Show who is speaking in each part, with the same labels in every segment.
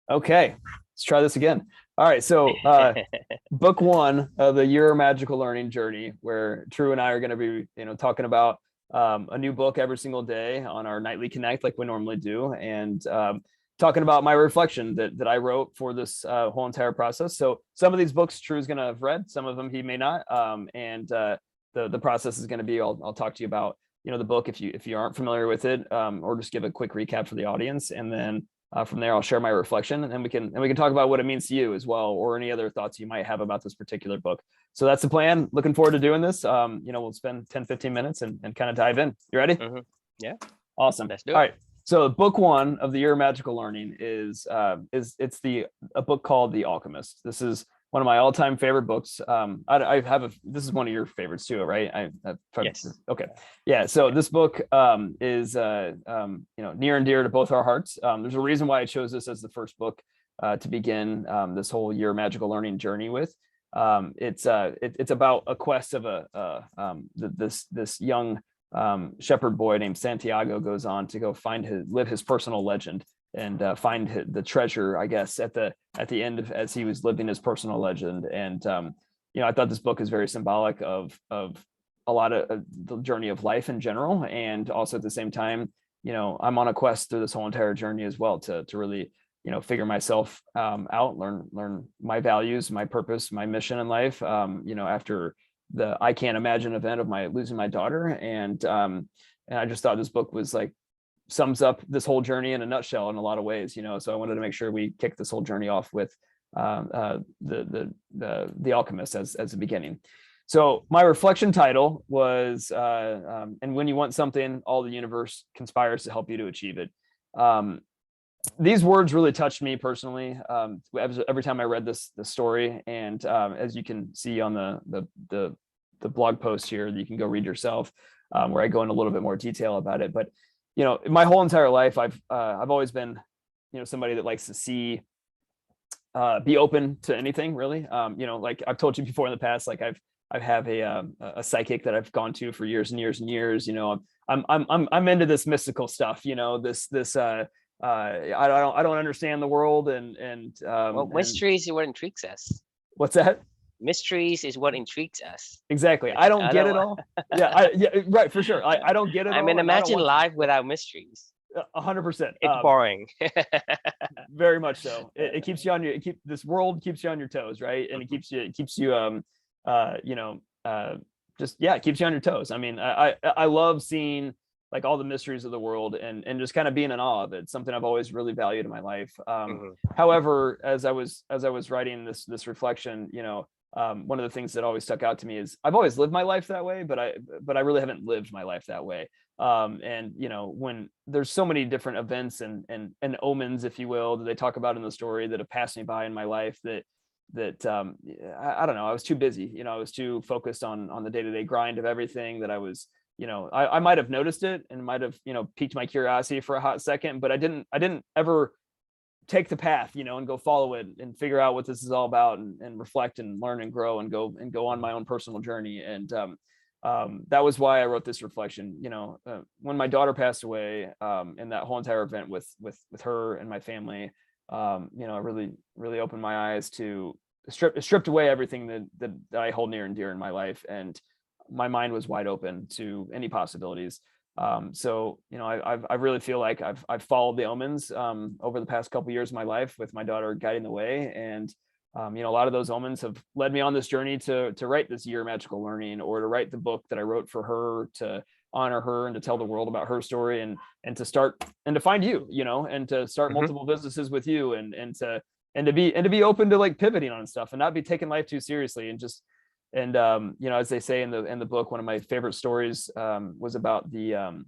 Speaker 1: Okay, let's try this again. All right, so book one of the Your Magical Learning Journey, where True and I are going to be, talking about a new book every single day on our nightly connect, like we normally do, and talking about my reflection that I wrote for this whole entire process. So some of these books True is going to have read, some of them he may not, and the process is going to be I'll talk to you about the book if you aren't familiar with it, or just give a quick recap for the audience, and then from there, I'll share my reflection, and then we can talk about what it means to you as well, or any other thoughts you might have about this particular book. So that's the plan. Looking forward to doing this. We'll spend 10, 15 minutes and kind of dive in. You ready?
Speaker 2: Yeah,
Speaker 1: Awesome.
Speaker 2: let's do it.
Speaker 1: All right. So book one of the Year of Magical Learning is it's a book called The Alchemist. This is one of my all-time favorite books. I have this is one of your favorites too, right?
Speaker 2: Yes.
Speaker 1: Okay. Yeah. So this book is near and dear to both our hearts. There's a reason why I chose this as the first book to begin this whole Year of Magical Learning journey with. It's about a quest of this young shepherd boy named Santiago goes on to go live his personal legend and find the treasure, I guess, at the end of as he was living his personal legend. And I thought this book is very symbolic of a lot of the journey of life in general, and also at the same time, I'm on a quest through this whole entire journey as well to really figure myself out, learn my values, my purpose, my mission in life. After the I can't imagine event of my losing my daughter, and I just thought this book was like sums up this whole journey in a nutshell in a lot of ways. So I wanted to make sure we kick this whole journey off with the Alchemist as the beginning. So my reflection title was and when you want something, all the universe conspires to help you to achieve it. These words really touched me personally every time I read this story, and as you can see on the blog post here that you can go read yourself, where I go in a little bit more detail about it. But my whole entire life, I've always been somebody that likes to be open to anything, really. Like I've told you before in the past, like I have a psychic that I've gone to for years and years and years. I'm into this mystical stuff. I don't understand the world,
Speaker 2: Well, mysteries is what intrigues us.
Speaker 1: What's that?
Speaker 2: Mysteries is what intrigues us.
Speaker 1: Exactly. I don't get it all. Yeah, right, for sure. I don't get it all.
Speaker 2: I mean, imagine life without mysteries.
Speaker 1: 100%.
Speaker 2: It's boring.
Speaker 1: Very much so. It keeps you on your this world keeps you on your toes, right? And it keeps you it keeps you on your toes. I mean, I love seeing like all the mysteries of the world and just kind of being in awe of it. It's something I've always really valued in my life. However, as I was writing this reflection, one of the things that always stuck out to me is I've always lived my life that way, but I really haven't lived my life that way. When there's so many different events and omens, if you will, that they talk about in the story that have passed me by in my life that I don't know, I was too busy. I was too focused on the day-to-day grind of everything that I was, I might have noticed it and might have, piqued my curiosity for a hot second, but I didn't ever take the path, and go follow it and figure out what this is all about and reflect and learn and grow and go on my own personal journey. And that was why I wrote this reflection. When my daughter passed away, and that whole entire event with her and my family, it really opened my eyes to stripped away everything that I hold near and dear in my life, and my mind was wide open to any possibilities. I really feel like I've followed the omens over the past couple of years of my life with my daughter guiding the way, and a lot of those omens have led me on this journey to write this Year of Magical Learning, or to write the book that I wrote for her, to honor her and to tell the world about her story, and to start and to find you, and to start multiple businesses with you, and to be open to like pivoting on stuff and not be taking life too seriously, and just as they say in the book, one of my favorite stories was about the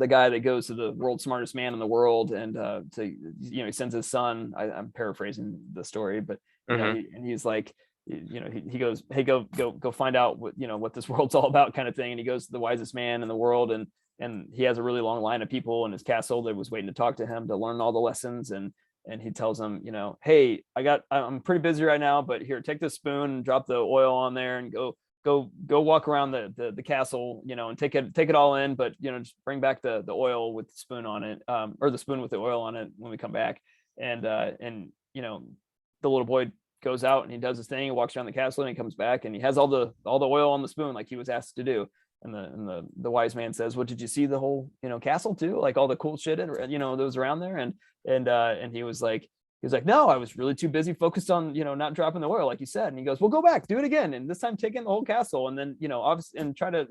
Speaker 1: guy that goes to the world's smartest man in the world, and he sends his son. I'm paraphrasing the story, but and he's like, he goes, hey, go find out what this world's all about, kind of thing. And he goes to the wisest man in the world, and he has a really long line of people in his castle that was waiting to talk to him to learn all the lessons. And he tells him, hey, I'm pretty busy right now, but here, take this spoon and drop the oil on there and go walk around the castle, and take it all in, but just bring back the oil with the spoon on it, or the spoon with the oil on it when we come back. and the little boy goes out and he does his thing, he walks around the castle, and he comes back and he has all the oil on the spoon like he was asked to do. And the wise man says, "What, did you see the whole castle too? Like all the cool shit and that was around there?" And he was like, "No, I was really too busy focused on not dropping the oil like you said." And he goes, "Well, go back, do it again, and this time take in the whole castle, and then obviously, and try to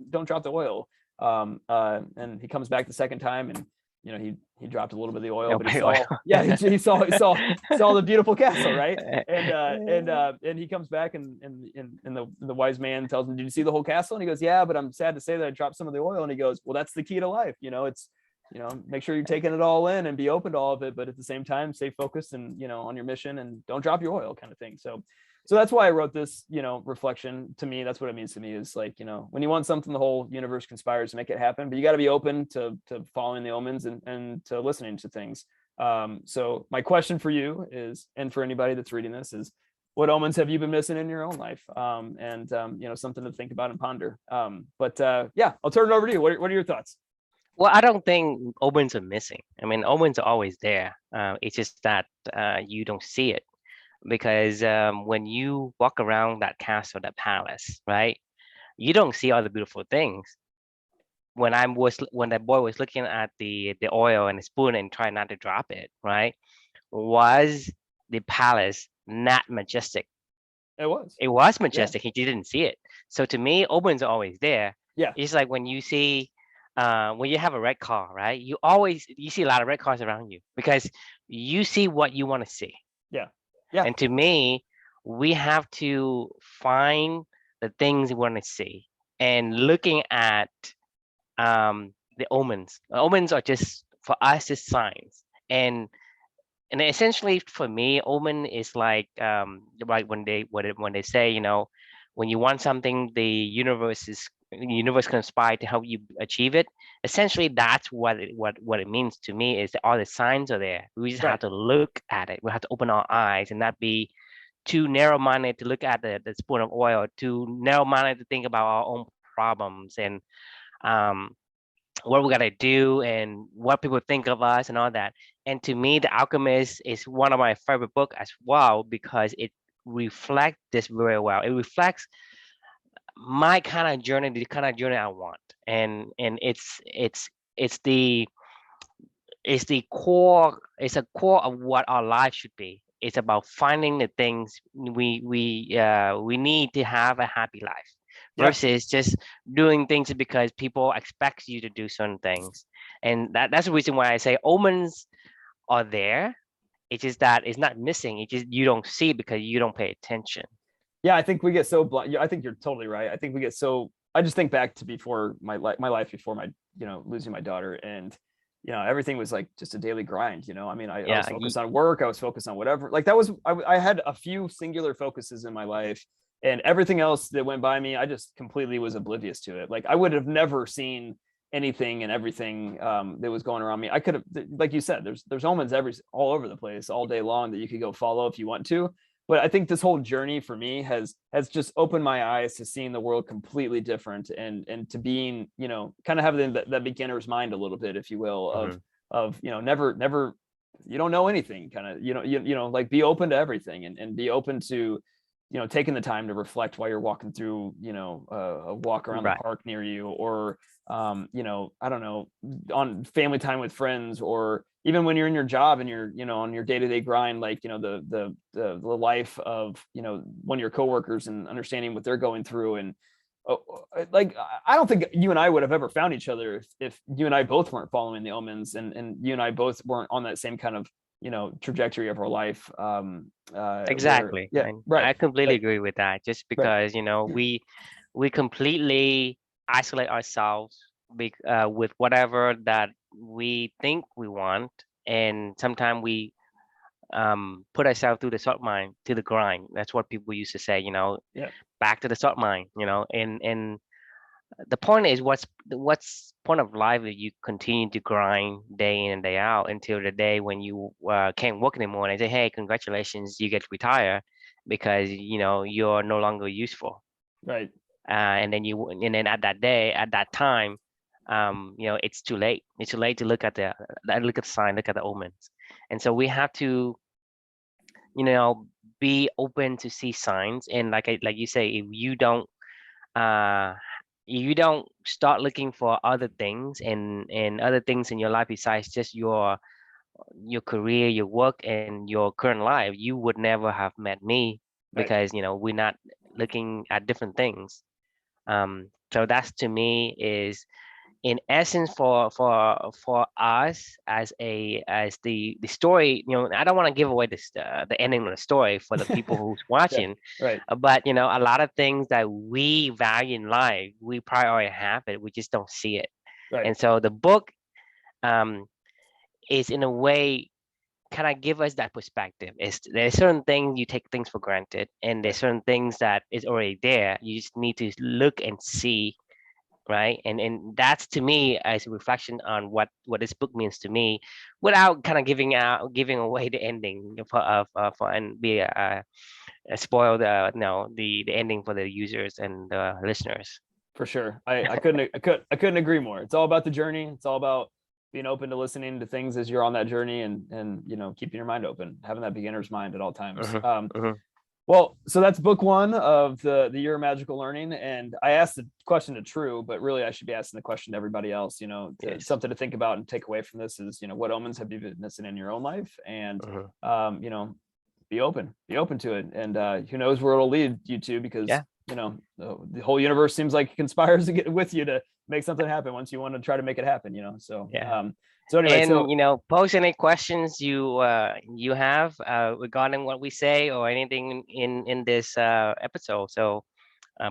Speaker 1: don't drop the oil." And he comes back the second time, and he dropped a little bit of the oil, but he saw he saw the beautiful castle, right? And he comes back, and the wise man tells him, "Did you see the whole castle?" And he goes, "Yeah, but I'm sad to say that I dropped some of the oil." And he goes, "Well, that's the key to life. It's make sure you're taking it all in and be open to all of it, but at the same time stay focused and on your mission and don't drop your oil," kind of thing. So that's why I wrote this, reflection. To me, that's what it means to me, is like, when you want something, the whole universe conspires to make it happen, but you got to be open to following the omens and to listening to things. So my question for you is, and for anybody that's reading this, is what omens have you been missing in your own life? And something to think about and ponder. But I'll turn it over to you. What are your thoughts?
Speaker 2: Well, I don't think omens are missing. I mean, omens are always there. It's just that you don't see it. Because when you walk around that castle, that palace, right, you don't see all the beautiful things. When that boy was looking at the oil and the spoon and trying not to drop it, right, was the palace not majestic?
Speaker 1: It was
Speaker 2: majestic. He didn't see it. So to me, omens are always there.
Speaker 1: Yeah,
Speaker 2: it's like when you see when you have a red car, right, you see a lot of red cars around you because you see what you want to see.
Speaker 1: Yeah.
Speaker 2: And to me, we have to find the things we want to see. And looking at the omens. Omens are just, for us, just signs. And essentially for me, omen is like when they say, when you want something, the universe conspire to help you achieve it. Essentially, that's what it means to me, is that all the signs are there. We just have to look at it. We have to open our eyes and not be too narrow-minded to look at the spoon of oil, too narrow-minded to think about our own problems and what we gotta do and what people think of us and all that. And to me, The Alchemist is one of my favorite books as well, because it reflects this very well. It reflects my kind of journey, the kind of journey I want, and it's the core. It's a core of what our life should be. It's about finding the things we need to have a happy life, versus just doing things because people expect you to do certain things. And that's the reason why I say omens are there. It's just that it's not missing. It's just you don't see it because you don't pay attention.
Speaker 1: Yeah, I think we get so blind. I think you're totally right. I think we get so. I just think back to before my life before my losing my daughter, and everything was like just a daily grind. I mean, I was focused on work. I was focused on whatever. Like that was I had a few singular focuses in my life, and everything else that went by me, I just completely was oblivious to it. Like I would have never seen anything and everything that was going around me. I could have, like you said, there's omens all over the place all day long that you could go follow if you want to. But I think this whole journey for me has just opened my eyes to seeing the world completely different, and to being, kind of having that beginner's mind a little bit, if you will, of never, you don't know anything, kind of, like be open to everything, and be open to, taking the time to reflect while you're walking through, a walk around the park near you, or I don't know, on family time with friends, or even when you're in your job and you're, on your day-to-day grind, like, the life of, one of your coworkers, and understanding what they're going through. And like, I don't think you and I would have ever found each other if you and I both weren't following the omens, and you and I both weren't on that same kind of, trajectory of our life.
Speaker 2: Exactly. I completely agree with that. Just because, we completely isolate ourselves with whatever that we think we want, and sometimes we put ourselves through the salt mine to the grind. That's what people used to say, back to the salt mine, and the point is, what's point of life if you continue to grind day in and day out until the day when you can't work anymore, and they say, hey, congratulations, you get to retire because you're no longer useful.
Speaker 1: Right.
Speaker 2: And then at that time, it's too late. It's too late to look at the sign, look at the omens. And so we have to, be open to see signs. And like you say, uh if you don't start looking for other things and other things in your life besides just your career, your work, and your current life, you would never have met me,
Speaker 1: Right.
Speaker 2: because we're not looking at different things. So that's, to me, is in essence for us as the story. I don't want to give away the ending of the story for the people who's
Speaker 1: Yeah.
Speaker 2: watching.
Speaker 1: Right.
Speaker 2: But a lot of things that we value in life, we probably already have it, we just don't see it.
Speaker 1: Right.
Speaker 2: And so the book is, in a way, kind of give us that perspective. There's certain things you take things for granted, and there's
Speaker 1: Right.
Speaker 2: certain things that is already there. You just need to look and see, right? And that's, to me, as a reflection on what this book means to me, without kind of giving away the ending for and be spoil the ending for the users and the listeners.
Speaker 1: For sure. I couldn't agree more. It's all about the journey. It's all about being open to listening to things as you're on that journey, and keeping your mind open, having that beginner's mind at all times. Well, so that's book one of the Year of Magical Learning. And I asked the question to True, but really I should be asking the question to everybody else.
Speaker 2: Yes.
Speaker 1: Something to think about and take away from this is, what omens have you been missing in your own life? And be open to it. And who knows where it'll lead you to, because the whole universe seems like it conspires to get with you to make something happen once you want to try to make it happen. So so anyway,
Speaker 2: and post any questions you have regarding what we say, or anything in this episode. So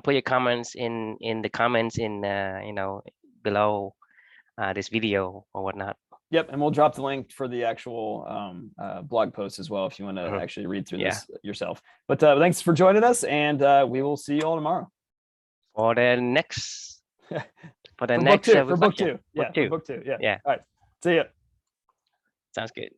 Speaker 2: put your comments in the comments in below this video or whatnot.
Speaker 1: Yep, and we'll drop the link for the actual blog post as well if you want to actually read through this yourself. But thanks for joining us, and we will see you all tomorrow
Speaker 2: for the next
Speaker 1: for book two. Yeah, for book two. Yeah. All right. See ya.
Speaker 2: Sounds good.